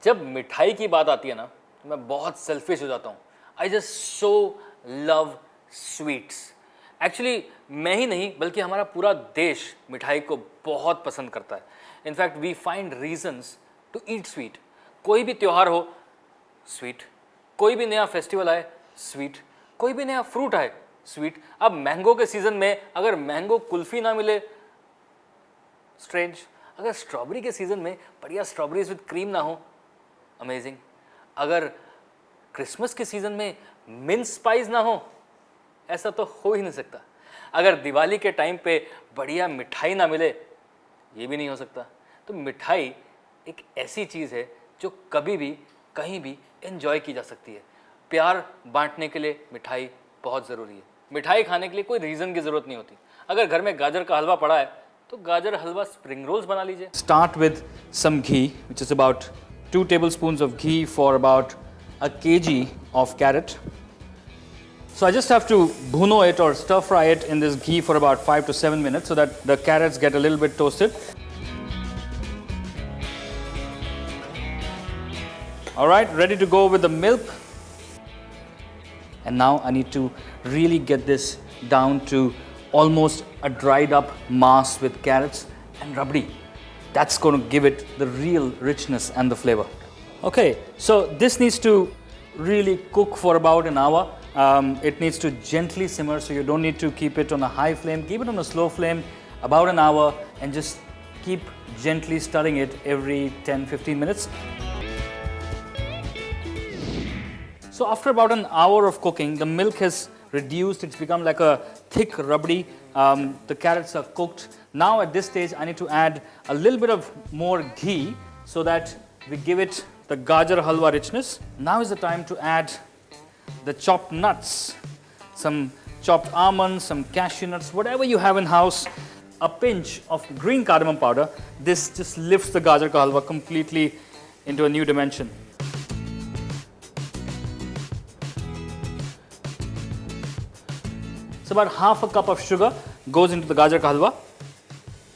जब मिठाई की बात आती है ना, मैं बहुत सेल्फिश हो जाता हूँ. I just so love sweets. Actually मैं ही नहीं बल्कि हमारा पूरा देश मिठाई को बहुत पसंद करता है. In fact we find reasons to eat sweet. कोई भी त्यौहार हो, स्वीट. कोई भी नया फेस्टिवल आए, स्वीट. कोई भी नया फ्रूट आए, स्वीट. अब मैंगो के सीजन में अगर मैंगो कुल्फी ना मिले, स्ट्रेंज. अगर स्ट्रॉबेरी के सीजन में बढ़िया स्ट्रॉबेरीज विद क्रीम ना हो, अमेजिंग. अगर क्रिसमस के सीजन में मिंस स्पाइस ना हो, ऐसा तो हो ही नहीं सकता. अगर दिवाली के टाइम पे बढ़िया मिठाई ना मिले, ये भी नहीं हो सकता. तो मिठाई एक ऐसी चीज़ है जो कभी भी कहीं भी एंजॉय की जा सकती है. प्यार बांटने के लिए मिठाई बहुत ज़रूरी है. मिठाई खाने के लिए कोई रीज़न की ज़रूरत नहीं होती. अगर घर में गाजर का हलवा पड़ा है तो गाजर हलवा स्प्रिंग रोल्स बना लीजिए. Start with some ghee which is about 2 tablespoons of ghee for about a kg of carrot. So I just have to bhuno it or stir fry it in this ghee for about 5 to 7 minutes so that the carrots get a little bit toasted. Alright, ready to go with the milk. And now I need to really get this down to almost a dried up mass with carrots and rabdi. That's going to give it the real richness and the flavor. Okay, so this needs to really cook for about an hour. It needs to gently simmer, so you don't need to keep it on a high flame. Keep it on a slow flame about an hour and just keep gently stirring it every 10-15 minutes. So after about an hour of cooking, the milk has reduced. It's become like a thick rabdi. The carrots are cooked. Now at this stage, I need to add a little bit of more ghee so that we give it the gajar halwa richness. Now is the time to add the chopped nuts, some chopped almonds, some cashew nuts, whatever you have in house, a pinch of green cardamom powder. This just lifts the gajar ka halwa completely into a new dimension. So about half a cup of sugar goes into the gajar ka halwa.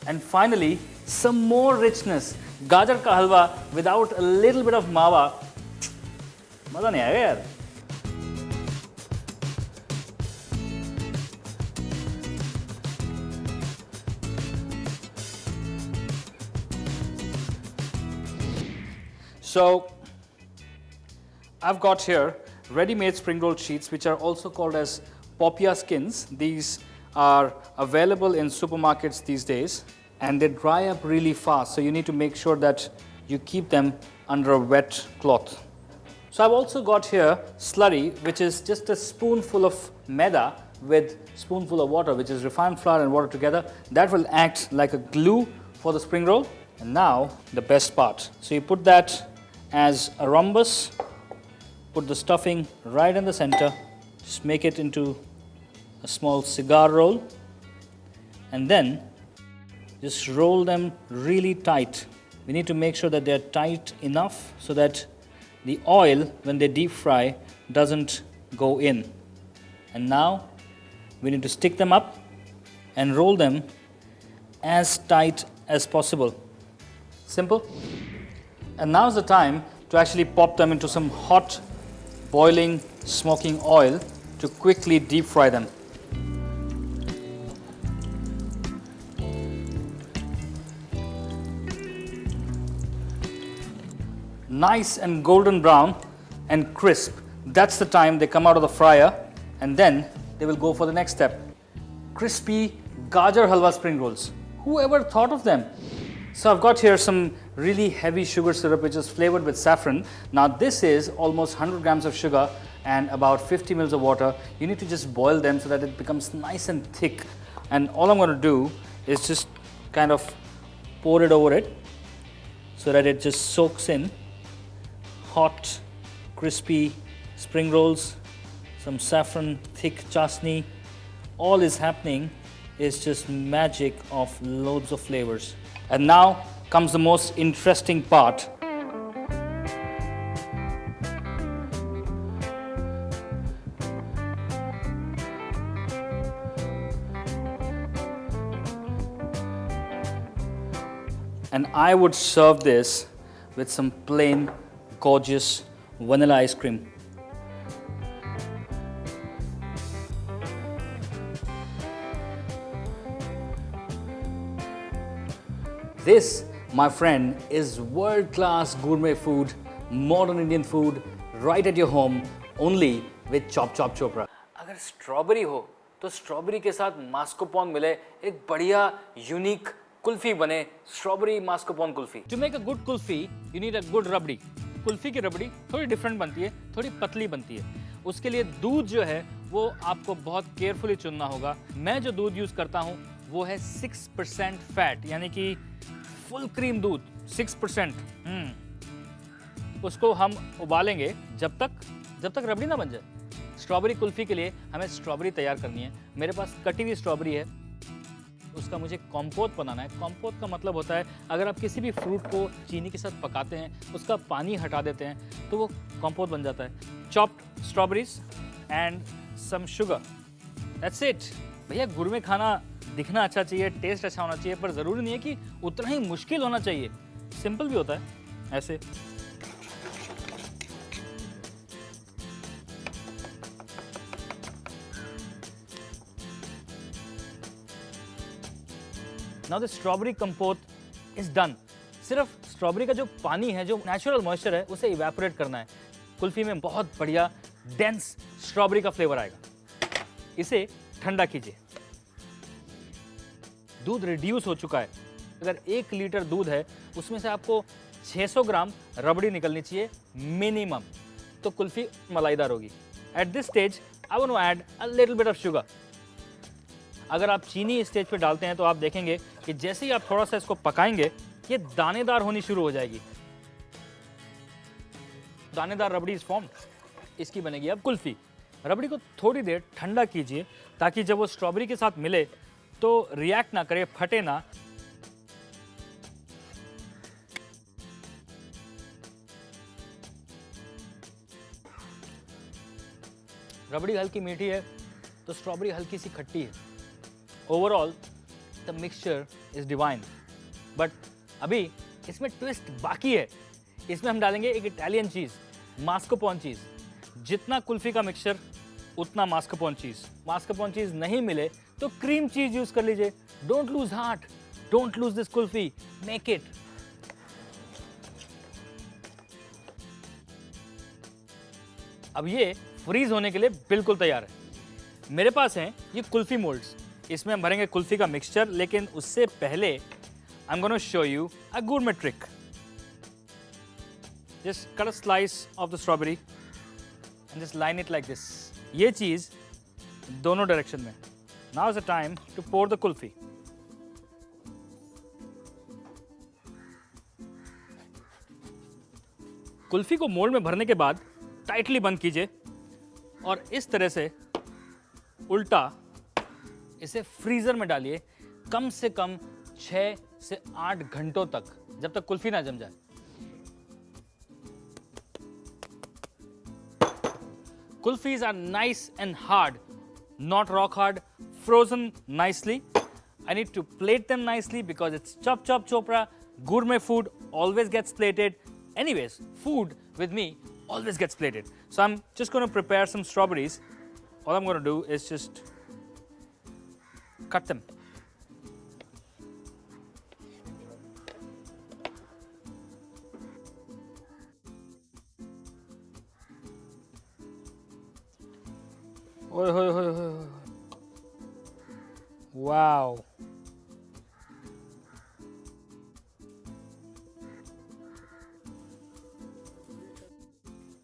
And finally, some more richness. Gajar ka halwa without a little bit of mawa, maza nahi aayega yaar. So, I've got here ready-made spring roll sheets, which are also called as popia skins. These are available in supermarkets these days, and they dry up really fast, so you need to make sure that you keep them under a wet cloth. So I've also got here slurry, which is just a spoonful of maida with spoonful of water, which is refined flour and water together. That will act like a glue for the spring roll. And now the best part. So you put that as a rhombus, put the stuffing right in the center, just make it into a small cigar roll, and then just roll them really tight. We need to make sure that they're tight enough so that the oil, when they deep fry, doesn't go in. And now we need to stick them up and roll them as tight as possible. Simple. And now's the time to actually pop them into some hot, boiling, smoking oil to quickly deep fry them. Nice and golden brown and crisp. That's the time they come out of the fryer, and then they will go for the next step. Crispy gajar halwa spring rolls. Whoever thought of them? So I've got here some really heavy sugar syrup which is flavored with saffron. Now this is almost 100 grams of sugar and about 50 mils of water. You need to just boil them so that it becomes nice and thick. And all I'm going to do is just kind of pour it over it so that it just soaks in. Hot, crispy spring rolls, some saffron, thick chasni. All is happening is just magic of loads of flavors. And now comes the most interesting part. And I would serve this with some plain gorgeous vanilla ice cream. This, my friend, is world-class gourmet food, modern Indian food, right at your home, only with Chop Chop Chopra. अगर strawberry हो तो strawberry के साथ मास्कोपॉन मिले, एक बढ़िया unique kulfi बने, strawberry mascarpone kulfi. To make a good kulfi, you need a good rabri. Kulfi की रबड़ी थोड़ी डिफरेंट बनती है, थोड़ी पतली बनती है. उसके लिए दूध जो है वो आपको बहुत केयरफुली चुनना होगा. मैं जो दूध यूज़ करता हूँ वो है 6% फैट, यानी कि फुल क्रीम दूध 6%. उसको हम उबालेंगे जब तक रबड़ी ना बन जाए. स्ट्रॉबेरी कुल्फी के लिए हमें स्ट्रॉबेरी तैयार करनी है. मेरे पास कटी हुई स्ट्रॉबेरी है, उसका मुझे कॉम्पोट बनाना है. कॉम्पोट का मतलब होता है अगर आप किसी भी फ्रूट को चीनी के साथ पकाते हैं, उसका पानी हटा देते हैं तो वो कॉम्पोट बन जाता है. Chopped strawberries and some sugar, that's it. भैया गुरमे खाना दिखना अच्छा चाहिए, टेस्ट अच्छा होना चाहिए, पर ज़रूरी नहीं है कि उतना ही मुश्किल होना चाहिए. सिंपल भी होता है ऐसे. Now the strawberry compote is done. सिर्फ स्ट्रॉबेरी का जो पानी है, जो नेचुरल मॉइस्चर है, उसे इवेपोरेट करना है. कुल्फी में बहुत बढ़िया डेंस स्ट्रॉबेरी का फ्लेवर आएगा. इसे ठंडा कीजिए. दूध रिड्यूस हो चुका है. अगर 1 लीटर दूध है उसमें से आपको 600 ग्राम रबड़ी निकलनी चाहिए मिनिमम, तो कुल्फी मलाईदार होगी. At this stage I want to add a little bit of sugar. अगर आप चीनी इस स्टेज पे डालते हैं तो आप देखेंगे कि जैसे ही आप थोड़ा सा इसको पकाएंगे ये दानेदार होनी शुरू हो जाएगी. दानेदार रबड़ी इज फॉर्म. इसकी बनेगी अब कुल्फी. रबड़ी को थोड़ी देर ठंडा कीजिए ताकि जब वो स्ट्रॉबेरी के साथ मिले तो रिएक्ट ना करे, फटे ना. रबड़ी हल्की मीठी है तो स्ट्रॉबेरी हल्की सी खट्टी है. Overall the mixture is divine. But अभी इसमें ट्विस्ट बाकी है. इसमें हम डालेंगे एक इटालियन चीज़, मास्कोपॉन चीज़. जितना कुल्फी का मिक्सचर उतना मास्कोपॉन चीज़. मास्कोपॉन चीज़ नहीं मिले तो क्रीम चीज़ यूज़ कर लीजिए. Don't lose heart, don't lose this kulfi, make it. अब ये फ्रीज होने के लिए बिल्कुल तैयार है. मेरे पास हैं ये कुल्फी मोल्ड्स. इसमें हम भरेंगे कुल्फी का मिक्सचर, लेकिन उससे पहले I am gonna show you a gourmet trick. Just cut a slice of the strawberry and just line it like this. ये चीज दोनों डायरेक्शन में. Now is the time to pour the kulfi. Kulfi को mould में भरने के बाद tightly बंद कीजिए और इस तरह से उल्टा इसे फ्रीजर में डालिए कम से कम 6 से 8 घंटों तक, जब तक कुल्फी ना जम जाए. Kulfis are nice and hard, not rock hard, frozen nicely. I need to plate them nicely because it's Chop Chop Chopra. Gourmet food always gets plated. Anyways, food with me always gets plated. So I'm just going to prepare some strawberries. All I'm going to do is just cut them. Oi, oi, oi, oi. Wow.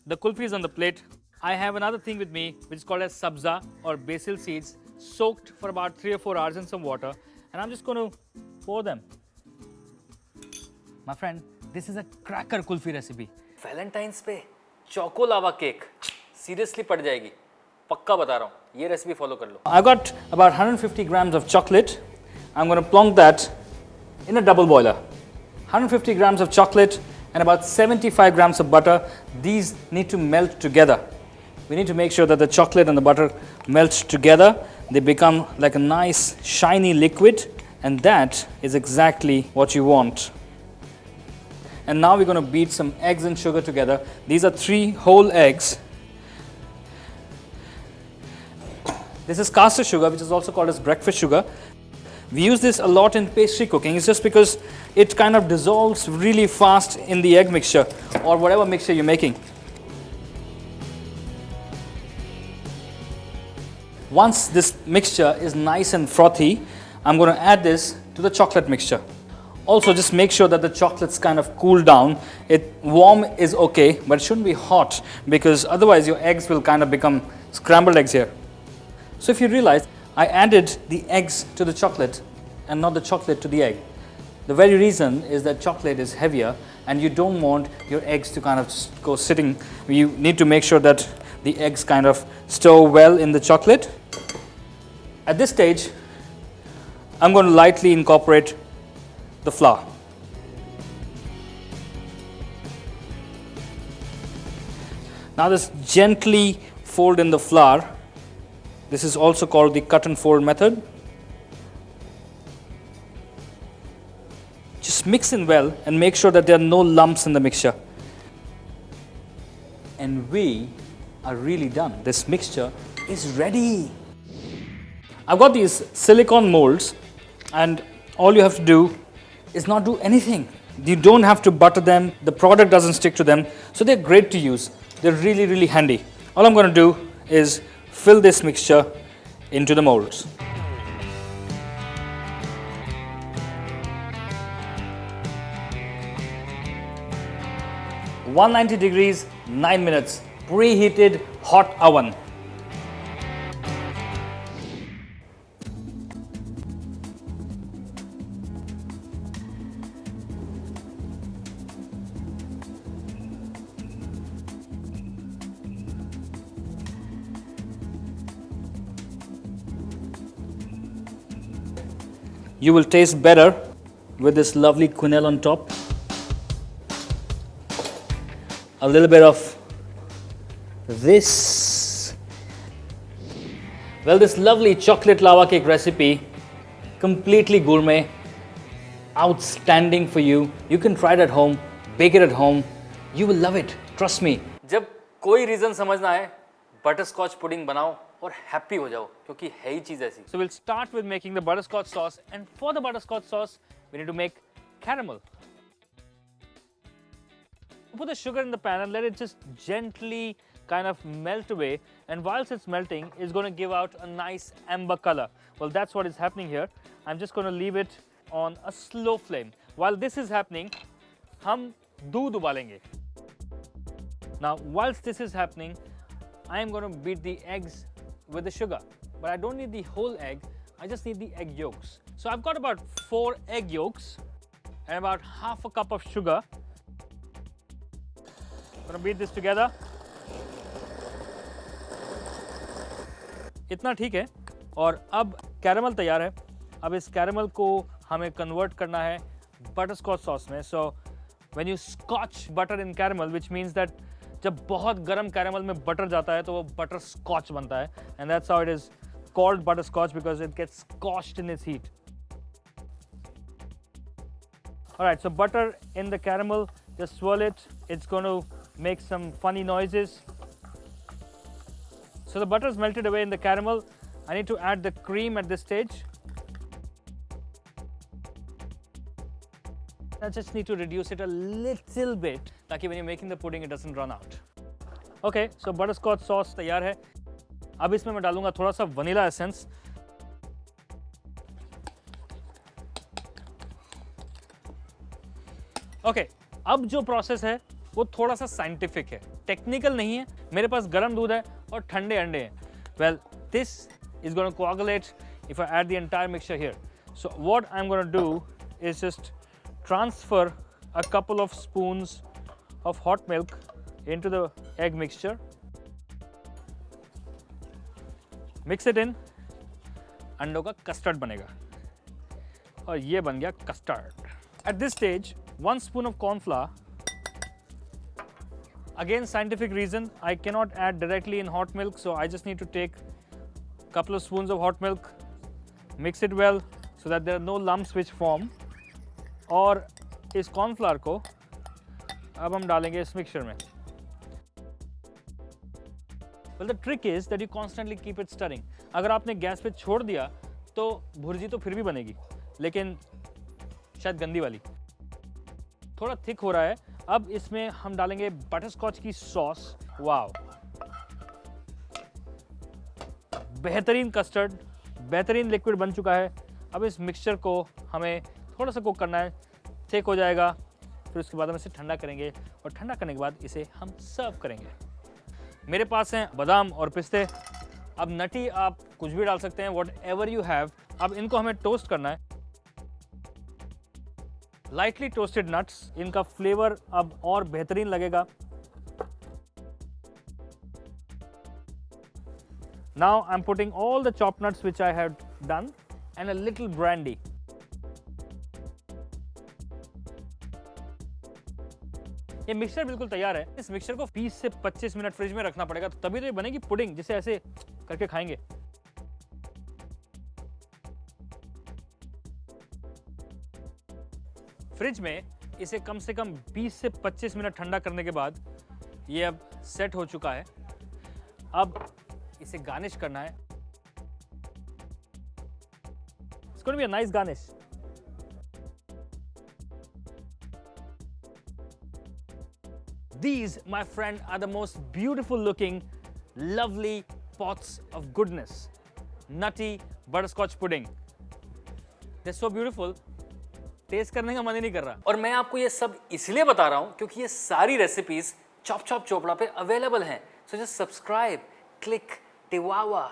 The kulfi is on the plate. I have another thing with me which is called as sabza or basil seeds, soaked for about 3 or 4 hours in some water, and I'm just going to pour them. My friend, this is a cracker kulfi recipe. Valentine's पे choco lava cake seriously पड़ जाएगी. पक्का बता रहा हूँ, ये recipe follow कर लो. I got about 150 grams of chocolate. I'm going to plonk that in a double boiler. 150 grams of chocolate and about 75 grams of butter. These need to melt together. We need to make sure that the chocolate and the butter melt together. They become like a nice shiny liquid, and that is exactly what you want. And now we're going to beat some eggs and sugar together. These are 3 whole eggs. This is caster sugar, which is also called as breakfast sugar. We use this a lot in pastry cooking. It's just because it kind of dissolves really fast in the egg mixture or whatever mixture you're making. Once this mixture is nice and frothy, I'm going to add this to the chocolate mixture. Also, just make sure that the chocolates kind of cool down. Warm is okay, but it shouldn't be hot, because otherwise your eggs will kind of become scrambled eggs here. So if you realize, I added the eggs to the chocolate and not the chocolate to the egg. The very reason is that chocolate is heavier and you don't want your eggs to kind of go sitting. You need to make sure that the eggs kind of stow well in the chocolate. At this stage, I'm going to lightly incorporate the flour. Now just gently fold in the flour. This is also called the cut and fold method. Just mix in well and make sure that there are no lumps in the mixture. And we are really done. This mixture is ready. I've got these silicone molds, and all you have to do is not do anything. You don't have to butter them. The product doesn't stick to them. So they're great to use. They're really, really handy. All I'm going to do is fill this mixture into the molds. 190 degrees, 9 minutes, preheated hot oven. You will taste better with this lovely quenelle on top. A little bit of this. Well, this lovely chocolate lava cake recipe, completely gourmet, outstanding for you. You can try it at home, bake it at home. You will love it, trust me. जब कोई reason समझ ना आए, butterscotch pudding बनाओ और happy हो जाओ, क्योंकि है ही चीज ऐसी. So we'll start with making the butterscotch sauce, and for the butterscotch sauce, we need to make caramel. Put the sugar in the pan and let it just gently kind of melt away, and whilst it's melting, it's going to give out a nice amber color. Well, that's what is happening here. I'm just going to leave it on a slow flame. While this is happening, हम दूध उबालेंगे. Now, whilst this is happening, I am going to beat the eggs with the sugar, but I don't need the whole egg. I just need the egg yolks. So I've got about 4 egg yolks and about half a cup of sugar. I'm going to beat this together. इतना ठीक है. और अब caramel तैयार है. अब इस caramel को हमें कन्वर्ट करना है बटरस्कॉच सॉस में. So when you scotch butter in caramel, which means that जब बहुत गर्म कैरेमल में बटर जाता है तो वो बटर स्कॉच बनता है. And that's how it is called butterscotch, because it gets scotched in its heat. Alright, so butter in the caramel, just swirl it. It's going to make some funny noises. So the butter is melted away in the caramel. I need to add the cream at this stage. I just need to reduce it a little bit, ताकि when you're making the pudding, it doesn't run out. Okay, so butterscotch sauce तैयार है. अब इसमें मैं डालूंगा थोड़ा सा vanilla essence. Okay, अब जो process है वो थोड़ा सा scientific है, technical नहीं है. मेरे पास गर्म दूध है और ठंडे अंडे हैं. Well, this is going to coagulate if I add the entire mixture here. So what I'm going to do is just transfer a couple of spoons of hot milk into the egg mixture. Mix it in. अंडों का custard बनेगा. और ये बन गया custard. At this stage, 1 spoon of corn flour. Again, scientific reason, I cannot add directly in hot milk, so I just need to take a couple of spoons of hot milk, mix it well so that there are no lumps which form. और इस corn flour को अब हम डालेंगे इस mixture में। Well, the trick is that you constantly keep it stirring. अगर आपने गैस पे छोड़ दिया तो भुर्जी तो फिर भी बनेगी, लेकिन शायद गंदी वाली। थोड़ा थिक हो रहा है। अब इसमें हम डालेंगे बटरस्कॉच की सॉस। वाव, बेहतरीन कस्टर्ड, बेहतरीन लिक्विड बन चुका है। अब इस मिक्सचर को हमें थोड़ा सा कुक करना है, थिक हो जाएगा, फिर उसके बाद हम इसे ठंडा करेंगे और ठंडा करने के बाद इसे हम सर्व करेंगे। मेरे पास हैं बादाम और पिस्ते। अब नटी आप कुछ भी डाल सकते हैं, वॉट एवर यू हैव। अब इनको हमें टोस्ट करना है। लाइटली टोस्टेड नट्स, इनका फ्लेवर अब और बेहतरीन लगेगा। Now I am putting all the chop nuts which I have done and a little brandy. ये मिक्सचर बिल्कुल तैयार है। इस मिक्सचर को 20 से 25 मिनट फ्रिज में रखना पड़ेगा, तभी तो ये बनेगी पुडिंग, जिसे ऐसे करके खाएंगे। फ्रिज में इसे कम से कम 20 से 25 मिनट ठंडा करने के बाद ये अब सेट हो चुका है। अब इसे गार्निश करना है। It's going to be a nice garnish. These, my friend, are the most beautiful looking, lovely pots of goodness. Nutty butterscotch pudding. They're so beautiful. Taste करने का मन ही नहीं कर रहा। और मैं आपको ये सब इसलिए बता रहा हूँ क्योंकि ये सारी रेसिपीज चॉप चॉप चोपड़ा पे अवेलेबल हैं। So just subscribe, click टिवावा।